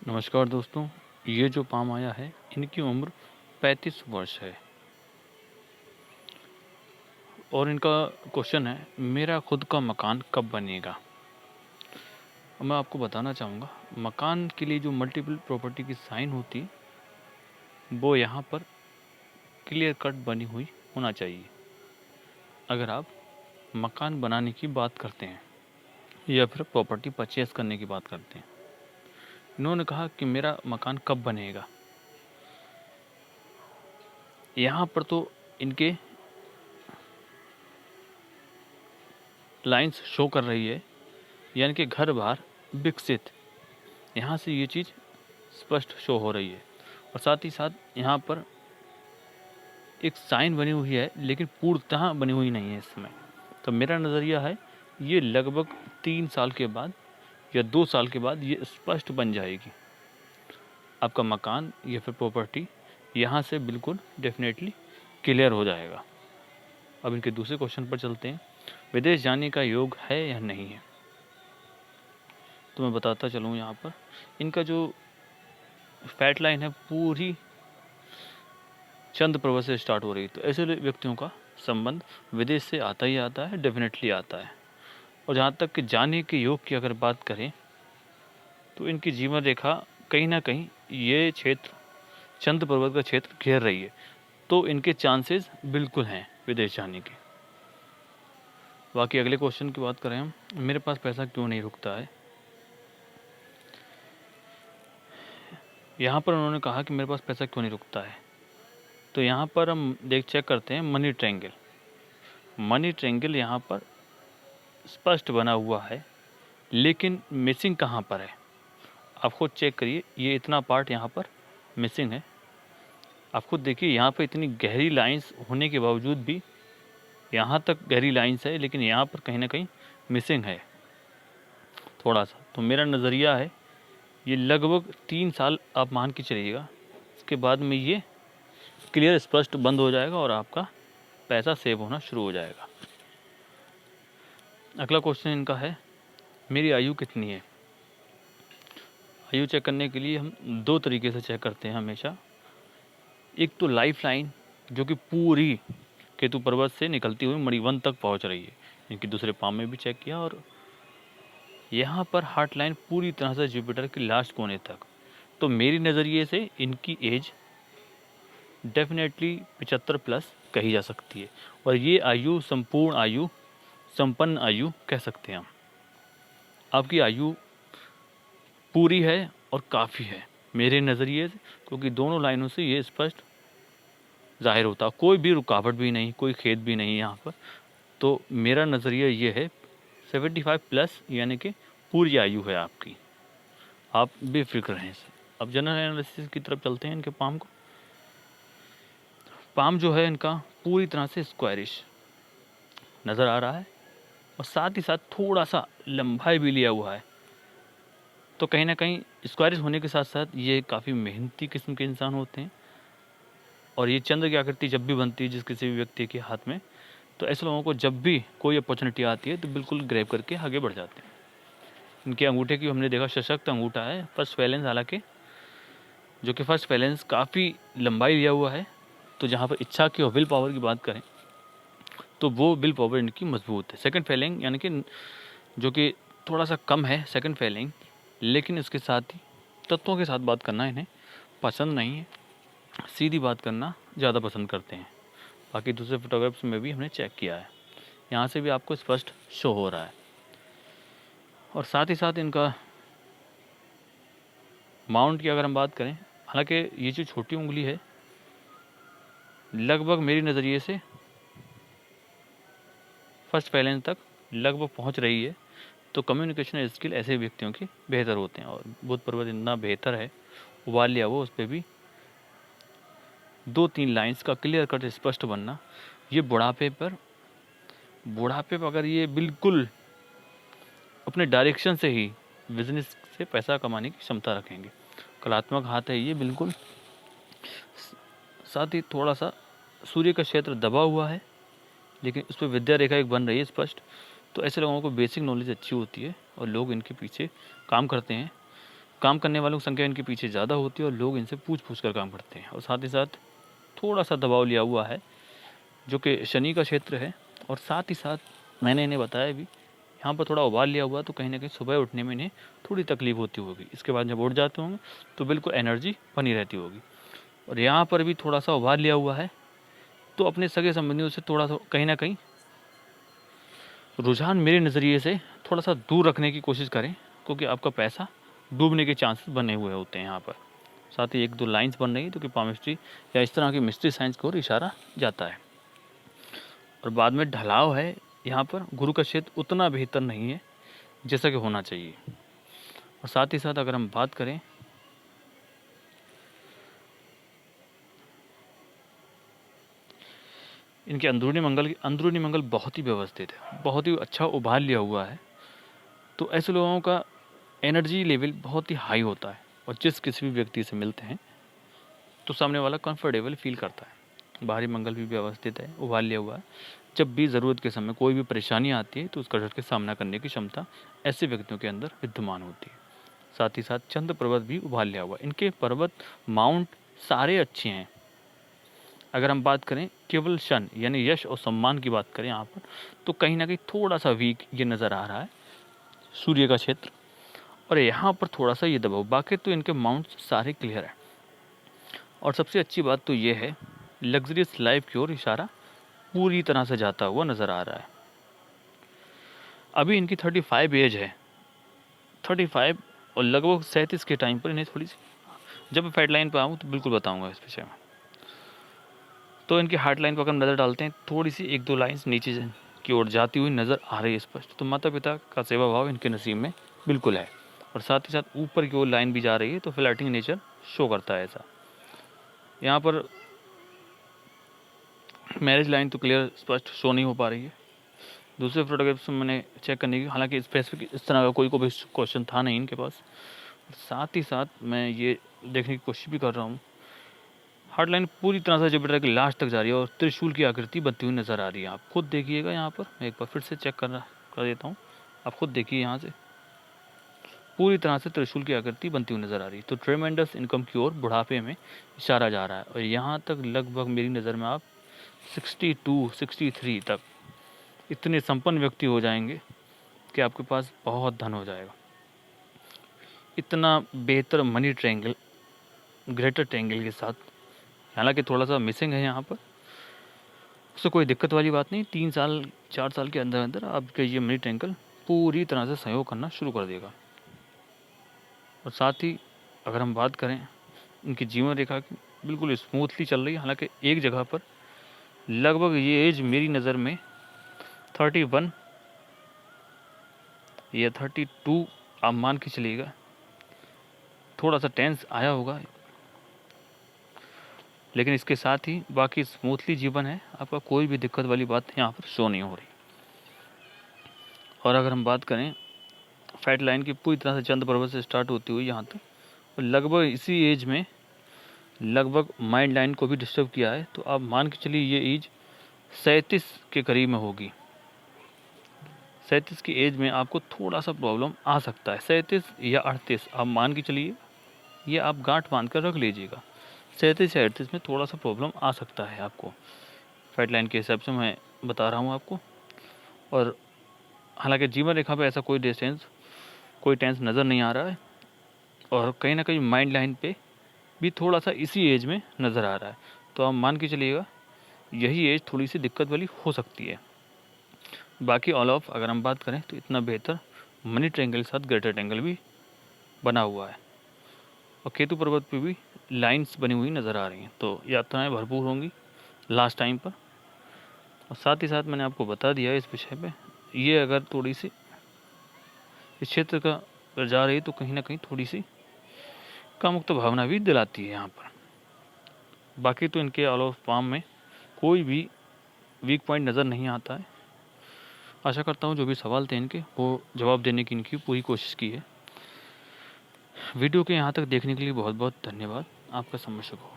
नमस्कार दोस्तों, ये जो पाम आया है इनकी उम्र 35 वर्ष है और इनका क्वेश्चन है मेरा खुद का मकान कब बनेगा। मैं आपको बताना चाहूँगा मकान के लिए जो मल्टीपल प्रॉपर्टी की साइन होती वो यहाँ पर क्लियर कट बनी हुई होना चाहिए अगर आप मकान बनाने की बात करते हैं या फिर प्रॉपर्टी परचेस करने की बात करते हैं। इन्होंने कहा कि मेरा मकान कब बनेगा। यहाँ पर तो इनके लाइंस शो कर रही है यानी कि घर बार विकसित, यहाँ से ये चीज़ स्पष्ट शो हो रही है और साथ ही साथ यहाँ पर एक साइन बनी हुई है लेकिन पूर्णतः बनी हुई नहीं है इस समय। तो मेरा नज़रिया है ये लगभग 3 साल के बाद या 2 साल के बाद ये स्पष्ट बन जाएगी। आपका मकान या फिर प्रॉपर्टी यहाँ से बिल्कुल डेफिनेटली क्लियर हो जाएगा। अब इनके दूसरे क्वेश्चन पर चलते हैं, विदेश जाने का योग है या नहीं है। तो मैं बताता चलूँ यहाँ पर इनका जो फैट लाइन है पूरी चंद्र पर्वत से स्टार्ट हो रही है। तो ऐसे व्यक्तियों का संबंध विदेश से आता ही आता है, डेफिनेटली आता है। और जहाँ तक कि जाने के योग की अगर बात करें तो इनकी जीवन रेखा कहीं ना कहीं ये क्षेत्र चंद्र पर्वत का क्षेत्र घेर रही है, तो इनके चांसेस बिल्कुल हैं विदेश जाने के। बाकी अगले क्वेश्चन की बात करें हम, मेरे पास पैसा क्यों नहीं रुकता है। यहाँ पर उन्होंने कहा कि मेरे पास पैसा क्यों नहीं रुकता है, तो यहाँ पर हम चेक करते हैं मनी ट्रायंगल। मनी ट्रायंगल यहाँ पर स्पष्ट बना हुआ है लेकिन मिसिंग कहाँ पर है आप खुद चेक करिए। ये इतना पार्ट यहाँ पर मिसिंग है। आप खुद देखिए यहाँ पर इतनी गहरी लाइंस होने के बावजूद भी यहाँ तक गहरी लाइंस है लेकिन यहाँ पर कहीं ना कहीं मिसिंग है थोड़ा सा। तो मेरा नज़रिया है ये लगभग 3 साल आप मान के चलिएगा, इसके बाद में ये क्लियर स्पष्ट बंद हो जाएगा और आपका पैसा सेव होना शुरू हो जाएगा। अगला क्वेश्चन इनका है मेरी आयु कितनी है। आयु चेक करने के लिए हम 2 तरीके से चेक करते हैं हमेशा। एक तो लाइफ लाइन जो कि पूरी केतु पर्वत से निकलती हुई मणिवन तक पहुंच रही है, इनकी दूसरे पाम में भी चेक किया और यहाँ पर हार्ट लाइन पूरी तरह से जुपिटर के लास्ट कोने तक। तो मेरी नज़रिए से इनकी एज डेफिनेटली 75 प्लस कही जा सकती है और ये आयु संपूर्ण आयु संपन्न आयु कह सकते हैं हम। आपकी आयु पूरी है और काफ़ी है मेरे नज़रिए से, क्योंकि दोनों लाइनों से ये स्पष्ट जाहिर होता, कोई भी रुकावट भी नहीं, कोई खेद भी नहीं यहाँ पर। तो मेरा नज़रिया ये है 75 प्लस यानी कि पूरी आयु है आपकी, आप बेफिक्र रहें। अब जनरल एनालिसिस की तरफ चलते हैं। इनके पाम को, पाम जो है इनका पूरी तरह से स्क्वायरिश नज़र आ रहा है और साथ ही साथ थोड़ा सा लंबाई भी लिया हुआ है। तो कहीं ना कहीं स्क्वायरिश होने के साथ साथ ये काफ़ी मेहनती किस्म के इंसान होते हैं और ये चंद्र की आकृति जब भी बनती है जिस किसी भी व्यक्ति के हाथ में, तो ऐसे लोगों को जब भी कोई अपॉर्चुनिटी आती है तो बिल्कुल ग्रैब करके आगे बढ़ जाते हैं। इनके अंगूठे की हमने देखा सशक्त अंगूठा है, फर्स्ट फैलेंस, हालांकि जो कि फर्स्ट फैलेंस काफ़ी लंबाई लिया हुआ है। तो जहाँ पर इच्छा की और विल पावर की बात करें तो वो विल पावर इनकी मजबूत है। सेकंड फैलिंग यानी कि जो कि थोड़ा सा कम है सेकंड फैलिंग, लेकिन इसके साथ ही तत्वों के साथ बात करना इन्हें पसंद नहीं है, सीधी बात करना ज़्यादा पसंद करते हैं। बाकी दूसरे फोटोग्राफ्स में भी हमने चेक किया है, यहाँ से भी आपको स्पष्ट शो हो रहा है। और साथ ही साथ इनका माउंट की अगर हम बात करें, हालांकि ये जो छोटी उंगली है लगभग मेरी नज़रिए से फर्स्ट फैलेंस तक लगभग पहुंच रही है। तो कम्युनिकेशन स्किल ऐसे व्यक्तियों के बेहतर होते हैं और बुध पर्वत इतना बेहतर है, उबाल लिया वो, उस पर भी 2-3 लाइंस का क्लियर कट स्पष्ट बनना। ये बुढ़ापे पर अगर ये बिल्कुल अपने डायरेक्शन से ही बिजनेस से पैसा कमाने की क्षमता रखेंगे। कलात्मक हाथ है ये बिल्कुल। साथ ही थोड़ा सा सूर्य का क्षेत्र दबा हुआ है लेकिन उस पर विद्या रेखा एक बन रही है स्पष्ट। तो ऐसे लोगों को बेसिक नॉलेज अच्छी होती है और लोग इनके पीछे काम करते हैं। काम करने वालों की संख्या इनके पीछे ज़्यादा होती है और लोग इनसे पूछ कर काम करते हैं। और साथ ही साथ थोड़ा सा दबाव लिया हुआ है जो कि शनि का क्षेत्र है। और साथ ही साथ मैंने इन्हें बताया भी, यहाँ पर थोड़ा उबाल लिया हुआ तो कहीं ना कहीं सुबह उठने में इन्हें थोड़ी तकलीफ होती होगी। इसके बाद जब उठ जाते होंगे तो बिल्कुल एनर्जी बनी रहती होगी। और यहाँ पर भी थोड़ा सा उबाल लिया हुआ है तो अपने सगे संबंधियों से थोड़ा सा कहीं ना कहीं रुझान मेरे नज़रिए से थोड़ा सा दूर रखने की कोशिश करें, क्योंकि आपका पैसा डूबने के चांसेस बने हुए होते हैं यहाँ पर। साथ ही 1-2 लाइंस बन रही है जो कि पामिस्ट्री या इस तरह की मिस्ट्री साइंस की ओर इशारा जाता है। और बाद में ढलाव है यहाँ पर, गुरु का क्षेत्र उतना बेहतर नहीं है जैसा कि होना चाहिए। और साथ ही साथ अगर हम बात करें इनके अंदरूनी मंगल बहुत ही व्यवस्थित है, बहुत ही अच्छा उभार लिया हुआ है। तो ऐसे लोगों का एनर्जी लेवल बहुत ही हाई होता है और जिस किसी भी व्यक्ति से मिलते हैं तो सामने वाला कंफर्टेबल फील करता है। बाहरी मंगल भी व्यवस्थित है, उभार लिया हुआ है। जब भी ज़रूरत के समय कोई भी परेशानी आती है तो उसका डट के सामना करने की क्षमता ऐसे व्यक्तियों के अंदर विद्यमान होती है। साथ ही साथ चंद्र पर्वत भी उभार लिया हुआ है। इनके पर्वत माउंट सारे अच्छे हैं। अगर हम बात करें केवल शन यानी यश और सम्मान की बात करें यहाँ पर, तो कहीं ना कहीं थोड़ा सा वीक ये नज़र आ रहा है सूर्य का क्षेत्र। और यहाँ पर थोड़ा सा ये दबाव, बाकी तो इनके माउंट सारे क्लियर है। और सबसे अच्छी बात तो ये है, लग्जरियस लाइफ की ओर इशारा पूरी तरह से जाता हुआ नज़र आ रहा है। अभी इनकी 35 एज है, 35 और लगभग 37 के टाइम पर इन्हें थोड़ी सी, जब फैट लाइन पर आऊँ तो बिल्कुल बताऊँगा इस विषय में। तो इनकी हार्ट लाइन पर अगर नज़र डालते हैं, थोड़ी सी 1-2 लाइन्स नीचे की ओर जाती हुई नज़र आ रही है स्पष्ट। तो माता पिता का सेवा भाव इनके नसीब में बिल्कुल है। और साथ ही साथ ऊपर की ओर लाइन भी जा रही है, तो फ्लैटिंग नेचर शो करता है ऐसा। यहाँ पर मैरिज लाइन तो क्लियर स्पष्ट शो नहीं हो पा रही है। दूसरे फोटोग्राफ्स में मैंने चेक करने की, हालांकि स्पेसिफिक इस तरह का कोई भी क्वेश्चन था नहीं इनके पास। साथ ही साथ मैं ये देखने की कोशिश भी कर रहा हूँ, हार्ट लाइन पूरी तरह से जबड़ा के लास्ट तक जा रही है और त्रिशूल की आकृति बनती हुई नज़र आ रही है। आप खुद देखिएगा यहाँ पर, मैं एक बार फिर से चेक कर देता हूँ, आप खुद देखिए यहाँ से पूरी तरह से त्रिशूल की आकृति बनती हुई नज़र आ रही है। तो ट्रेमेंडस इनकम की ओर बुढ़ापे में इशारा जा रहा है। और यहाँ तक लगभग मेरी नज़र में आप 62-63 तक इतने संपन्न व्यक्ति हो जाएंगे कि आपके पास बहुत धन हो जाएगा। इतना बेहतर मनी ट्रायंगल, ग्रेटर ट्रायंगल के साथ, हालांकि थोड़ा सा मिसिंग है यहाँ पर, उससे कोई दिक्कत वाली बात नहीं। 3-4 साल के अंदर अंदर आपका ये मनी ट्रायंगल पूरी तरह से सहयोग करना शुरू कर देगा। और साथ ही अगर हम बात करें इनकी जीवन रेखा की, बिल्कुल स्मूथली चल रही है। हालांकि एक जगह पर लगभग ये एज मेरी नज़र में 31 या 32 आप मान के चलिएगा, थोड़ा सा टेंस आया होगा, लेकिन इसके साथ ही बाकी स्मूथली जीवन है आपका, कोई भी दिक्कत वाली बात यहाँ पर शो नहीं हो रही। और अगर हम बात करें फैट लाइन की, पूरी तरह से चंद्र पर्वत से स्टार्ट होती हुई यहाँ तक, और लगभग इसी एज में लगभग माइंड लाइन को भी डिस्टर्ब किया है। तो आप मान के चलिए ये एज 37 के करीब में होगी। 37 की एज में आपको थोड़ा सा प्रॉब्लम आ सकता है। 37 या 38 आप मान के चलिए, ये आप गांठ बांध कर रख लीजिएगा। 37 या 38 में थोड़ा सा प्रॉब्लम आ सकता है आपको, फैट लाइन के हिसाब से मैं बता रहा हूँ आपको। और हालांकि जीवन रेखा पे ऐसा कोई टेंस नज़र नहीं आ रहा है। और कहीं ना कहीं माइंड लाइन पे भी थोड़ा सा इसी एज में नज़र आ रहा है। तो आप मान के चलिएगा यही एज थोड़ी सी दिक्कत वाली हो सकती है। बाकी ऑल ऑफ अगर हम बात करें तो इतना बेहतर मनी ट्रायंगल के साथ ग्रेटर ट्रायंगल भी बना हुआ है। और केतु पर्वत पे भी लाइंस बनी हुई नज़र आ रही हैं। तो यात्राएं भरपूर होंगी लास्ट टाइम पर। और साथ ही साथ मैंने आपको बता दिया इस विषय पे, ये अगर थोड़ी सी इस क्षेत्र का जा रही है तो कहीं ना कहीं थोड़ी सी कामुक्त भावना भी दिलाती है यहाँ पर। बाकी तो इनके ऑल ऑफ पाम में कोई भी वीक पॉइंट नज़र नहीं आता है। आशा करता हूँ जो भी सवाल थे इनके वो जवाब देने की इनकी पूरी कोशिश की है। वीडियो के यहाँ तक देखने के लिए बहुत बहुत धन्यवाद। आपका समय शुभ हो।